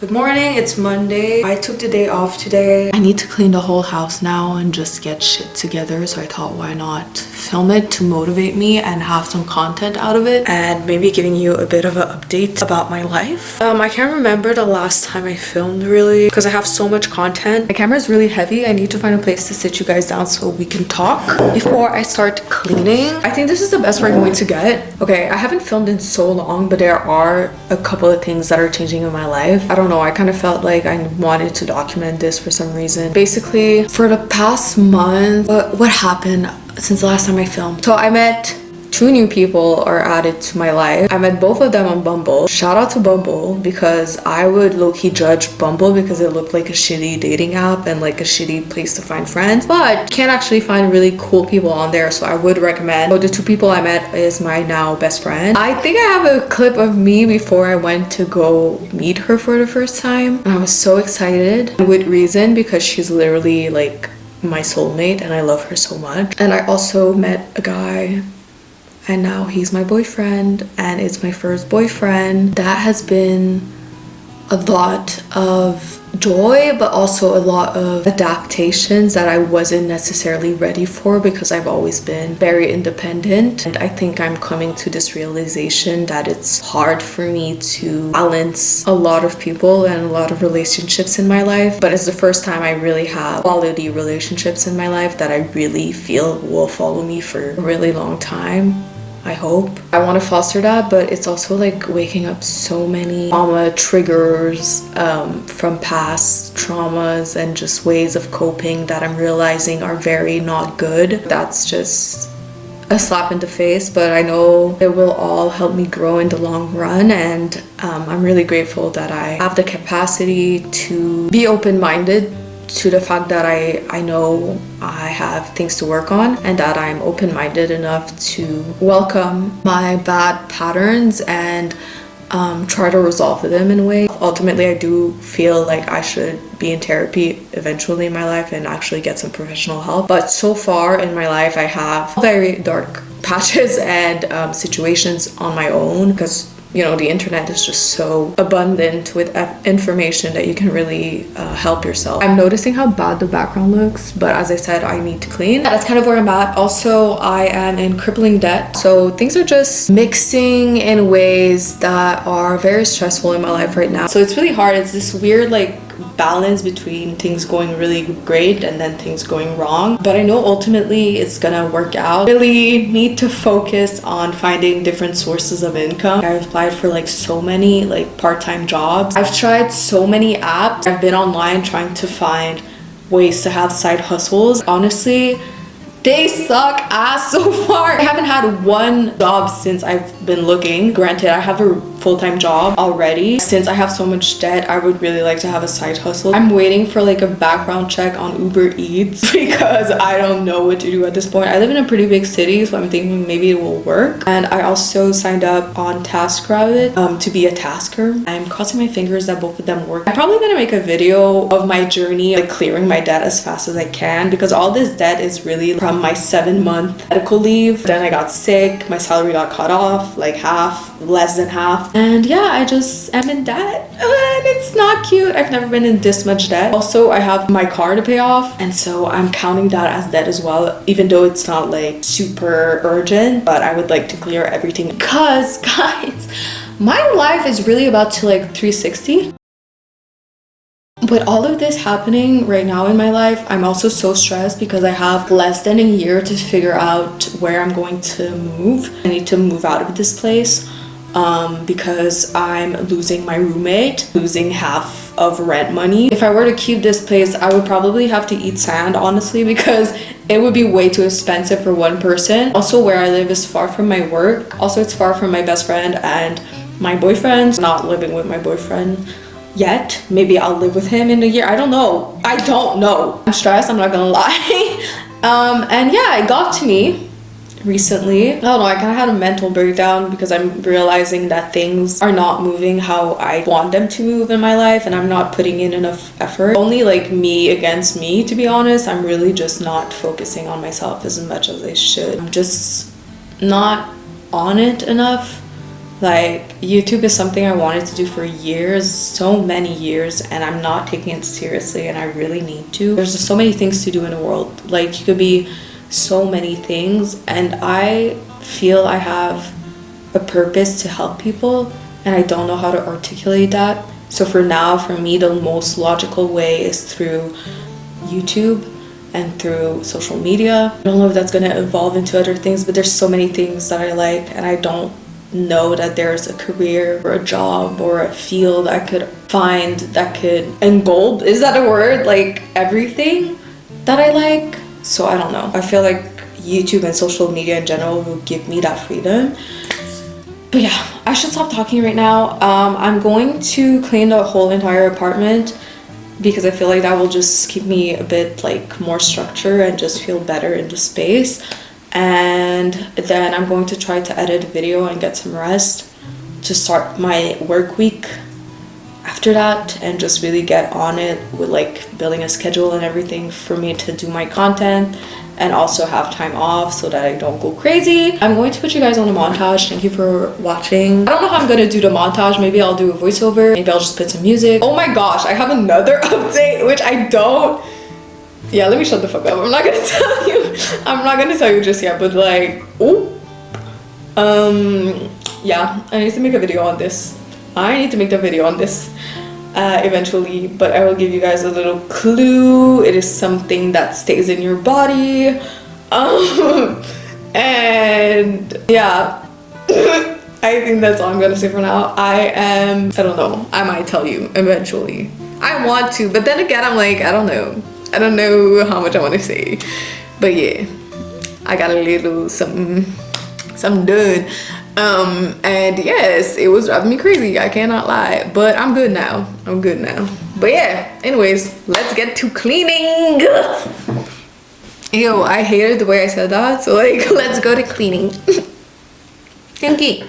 Good morning, it's Monday. I took the day off today. I need to clean the whole house now and just get shit together, so I thought why not film it to motivate me and have some content out of it and maybe giving you a bit of an update about my life. I can't remember the last time I filmed really because I have so much content. My camera is really heavy. I need to find a place to sit you guys down so we can talk before I start cleaning. I think this is the best we're going to get. Okay, I haven't filmed in so long, but there are a couple of things that are changing in my life. I don't know, I kind of felt like I wanted to document this for some reason. Basically, for the past month, what happened since the last time I filmed? So I met two new people are added to my life. I met both of them on Bumble. Shout out to Bumble because I would low-key judge Bumble because it looked like a shitty dating app and like a shitty place to find friends, but you can actually find really cool people on there, so I would recommend. So the two people I met is my now best friend. I think I have a clip of me before I went to go meet her for the first time, and I was so excited, with reason, because she's literally like my soulmate and I love her so much. And I also met a guy and now he's my boyfriend and it's my first boyfriend. That has been a lot of joy, but also a lot of adaptations that I wasn't necessarily ready for because I've always been very independent. And I think I'm coming to this realization that it's hard for me to balance a lot of people and a lot of relationships in my life. But it's the first time I really have quality relationships in my life that I really feel will follow me for a really long time. I hope. I want to foster that, but it's also like waking up so many trauma triggers from past traumas and just ways of coping that I'm realizing are very not good. That's just a slap in the face, but I know it will all help me grow in the long run, and I'm really grateful that I have the capacity to be open-minded to the fact that I know I have things to work on and that I'm open-minded enough to welcome my bad patterns and try to resolve them in a way. Ultimately, I do feel like I should be in therapy eventually in my life and actually get some professional help. But so far in my life, I have very dark patches and situations on my own because you know, the internet is just so abundant with information that you can really help yourself. I'm noticing how bad the background looks, but as I said, I need to clean. That's kind of where I'm at. Also, I am in crippling debt. So things are just mixing in ways that are very stressful in my life right now. So it's really hard. It's this weird like balance between things going really great and then things going wrong, but I know ultimately it's gonna work out. Really need to focus on finding different sources of income. I've applied for like so many like part-time jobs. I've tried so many apps. I've been online trying to find ways to have side hustles. Honestly, they suck ass so far. I haven't had one job since I've been looking. Granted, I have a full-time job already. Since I have so much debt, I would really like to have a side hustle. I'm waiting for like a background check on Uber Eats because I don't know what to do at this point. I live in a pretty big city, so I'm thinking maybe it will work. And I also signed up on TaskRabbit to be a tasker. I'm crossing my fingers that both of them work. I'm probably gonna make a video of my journey, like clearing my debt as fast as I can, because all this debt is really from my 7-month medical leave. Then I got sick, my salary got cut off, like half, less than half. And yeah, I just am in debt and it's not cute. I've never been in this much debt. Also, I have my car to pay off, and so I'm counting that as debt as well, even though it's not like super urgent, but I would like to clear everything because guys, my life is really about to like 360. With all of this happening right now in my life, I'm also so stressed because I have less than a year to figure out where I'm going to move. I need to move out of this place because I'm losing my roommate, losing half of rent money. If I were to keep this place, I would probably have to eat sand, honestly, because it would be way too expensive for one person. Also, where I live is far from my work. Also, it's far from my best friend and my boyfriend. Not living with my boyfriend yet. Maybe I'll live with him in a year. I don't know. I'm stressed, I'm not gonna lie. And yeah, it got to me recently. I don't know, I kind of had a mental breakdown because I'm realizing that things are not moving how I want them to move in my life, and I'm not putting in enough effort. Only like me against me, to be honest. I'm really just not focusing on myself as much as I should. I'm just not on it enough. Like, YouTube is something I wanted to do for years, so many years, and I'm not taking it seriously, and I really need to. There's just so many things to do in the world. Like, you could be so many things, and I feel I have a purpose to help people, and I don't know how to articulate that. So for now, for me, the most logical way is through YouTube and through social media. I don't know if that's gonna evolve into other things, but there's so many things that I like, and I don't know that there's a career or a job or a field I could find that could engulf, is that a word? Like, everything that I like. So I don't know. I feel like YouTube and social media in general will give me that freedom. But yeah, I should stop talking right now. I'm going to clean the whole entire apartment because I feel like that will just keep me a bit like more structure and just feel better in the space. And then I'm going to try to edit a video and get some rest to start my work week after that, and just really get on it with like building a schedule and everything for me to do my content, and also have time off so that I don't go crazy. I'm going to put you guys on a montage. Thank you for watching. I don't know how I'm gonna do the montage. Maybe I'll do a voiceover. Maybe I'll just put some music. Oh my gosh, I have another update, which I don't. Yeah, let me shut the fuck up. I'm not gonna tell you. I'm not gonna tell you just yet, but like, oh. Yeah, I need to make a video on this. I need to make the video on this eventually, but I will give you guys a little clue. It is something that stays in your body. And yeah, I think that's all I'm gonna say for now. I don't know, I might tell you eventually. I want to, but then again, I'm like, I don't know. I don't know how much I want to say. But yeah, I got a little something done. And yes, it was driving me crazy, I cannot lie, but I'm good now. But yeah, anyways, let's get to cleaning. Ew, I hated the way I said that, so like, let's go to cleaning. Okay.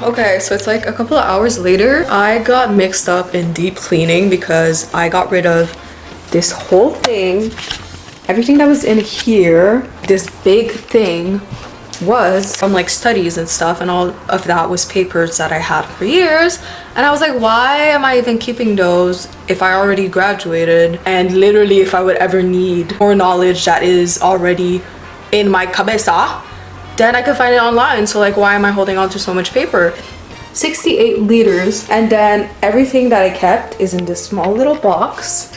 Okay, so it's like a couple of hours later. I got mixed up in deep cleaning because I got rid of this whole thing. Everything that was in here, this big thing, was from like studies and stuff, and all of that was papers that I had for years. And I was like, why am I even keeping those if I already graduated? And literally, if I would ever need more knowledge that is already in my cabeza, then I could find it online. So like, why am I holding on to so much paper? 68 liters. And then everything that I kept is in this small little box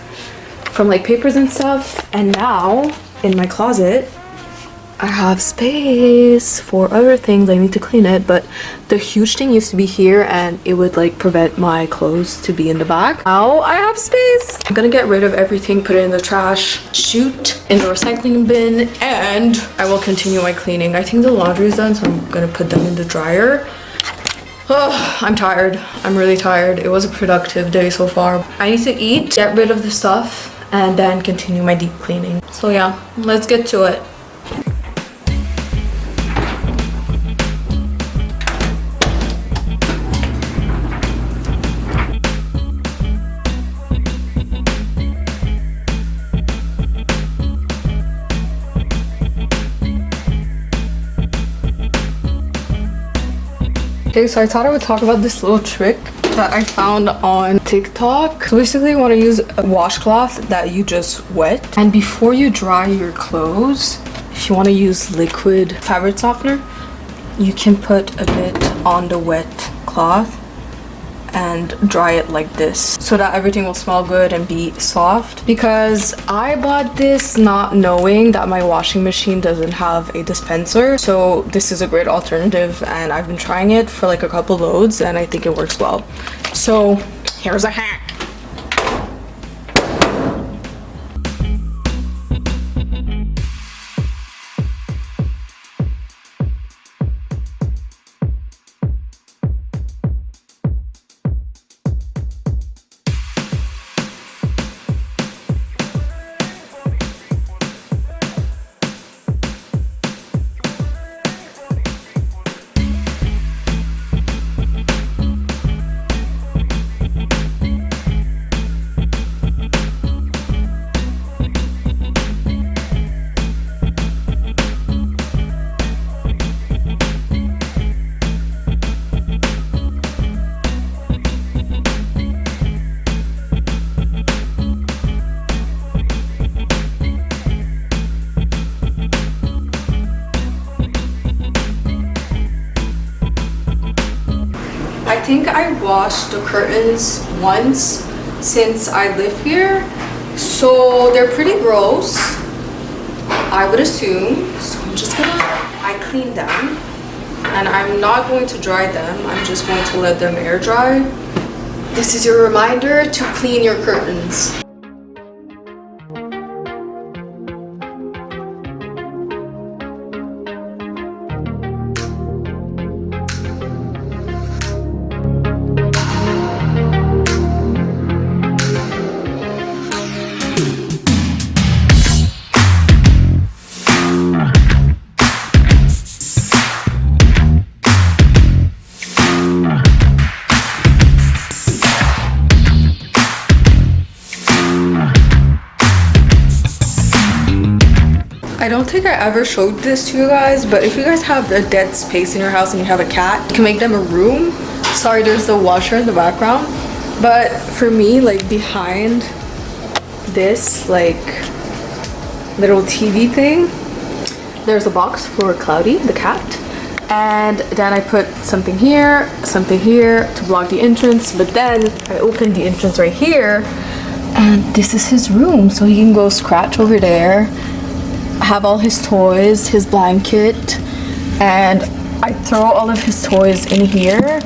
from like papers and stuff. And now in my closet, I have space for other things. I need to clean it, but the huge thing used to be here and it would like prevent my clothes to be in the back. Now I have space. I'm gonna get rid of everything, put it in the trash, shoot in the recycling bin, and I will continue my cleaning. I think the laundry is done, so I'm gonna put them in the dryer. Oh, I'm tired. I'm really tired. It was a productive day so far. I need to eat, get rid of the stuff, and then continue my deep cleaning. So yeah, let's get to it. Okay, so I thought I would talk about this little trick that I found on TikTok. So basically you want to use a washcloth that you just wet, and before you dry your clothes, if you want to use liquid fabric softener, you can put a bit on the wet cloth and dry it like this so that everything will smell good and be soft. Because I bought this not knowing that my washing machine doesn't have a dispenser, so this is a great alternative, and I've been trying it for like a couple loads and I think it works well. So here's a hack. I think I washed the curtains once since I live here, so they're pretty gross, I would assume. So I'm just gonna, I clean them, and I'm not going to dry them, I'm just going to let them air dry. This is your reminder to clean your curtains. I don't think I ever showed this to you guys, but if you guys have a dead space in your house and you have a cat, you can make them a room. Sorry, there's the washer in the background. But for me, like behind this like little TV thing, there's a box for Cloudy, the cat. And then I put something here to block the entrance. But then I opened the entrance right here, and this is his room. So he can go scratch over there, have all his toys, his blanket, and I throw all of his toys in here.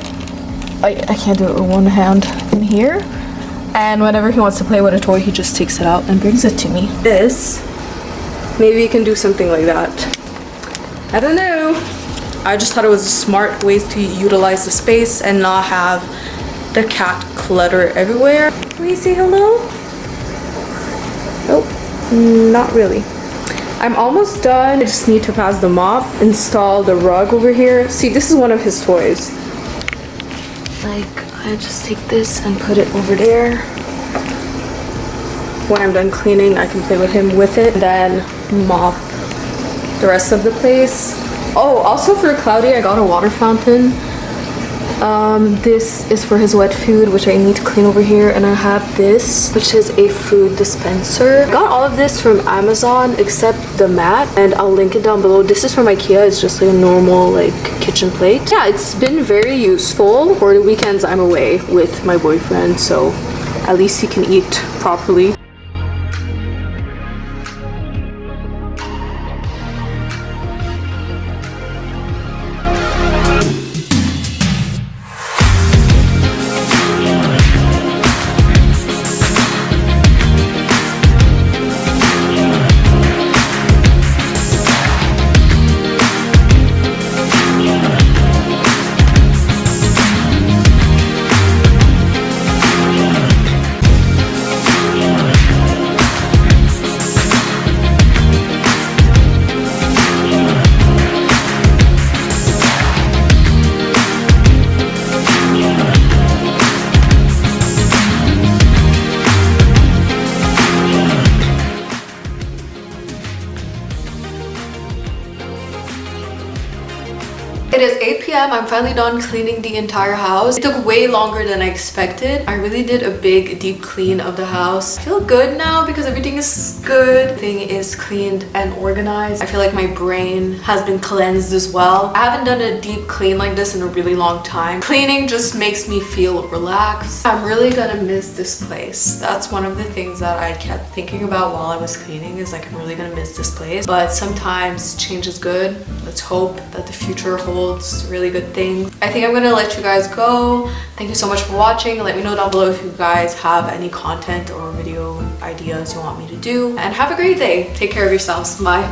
I can't do it with one hand, in here. And whenever he wants to play with a toy, he just takes it out and brings it to me. This, maybe you can do something like that. I don't know. I just thought it was a smart way to utilize the space and not have the cat clutter everywhere. Will you say hello? Nope, not really. I'm almost done. I just need to pass the mop, install the rug over here. See, this is one of his toys. Like, I just take this and put it over there. When I'm done cleaning, I can play with him with it, then mop the rest of the place. Oh, also for Cloudy, I got a water fountain. This is for his wet food, which I need to clean over here, and I have this, which is a food dispenser. I got all of this from Amazon except the mat, and I'll link it down below. This is from IKEA. It's just like a normal like kitchen plate. Yeah, it's been very useful. For the weekends I'm away with my boyfriend, so at least he can eat properly. It is 8 p.m. I'm finally done cleaning the entire house. It took way longer than I expected. I really did a big deep clean of the house. I feel good now because everything is good. Everything is cleaned and organized. I feel like my brain has been cleansed as well. I haven't done a deep clean like this in a really long time. Cleaning just makes me feel relaxed. I'm really gonna miss this place. That's one of the things that I kept thinking about while I was cleaning, is like I'm really gonna miss this place. But sometimes change is good. Let's hope that the future holds really good things. I think I'm gonna let you guys go. Thank you so much for watching. Let me know down below if you guys have any content or video ideas you want me to do. And have a great day. Take care of yourselves. Bye.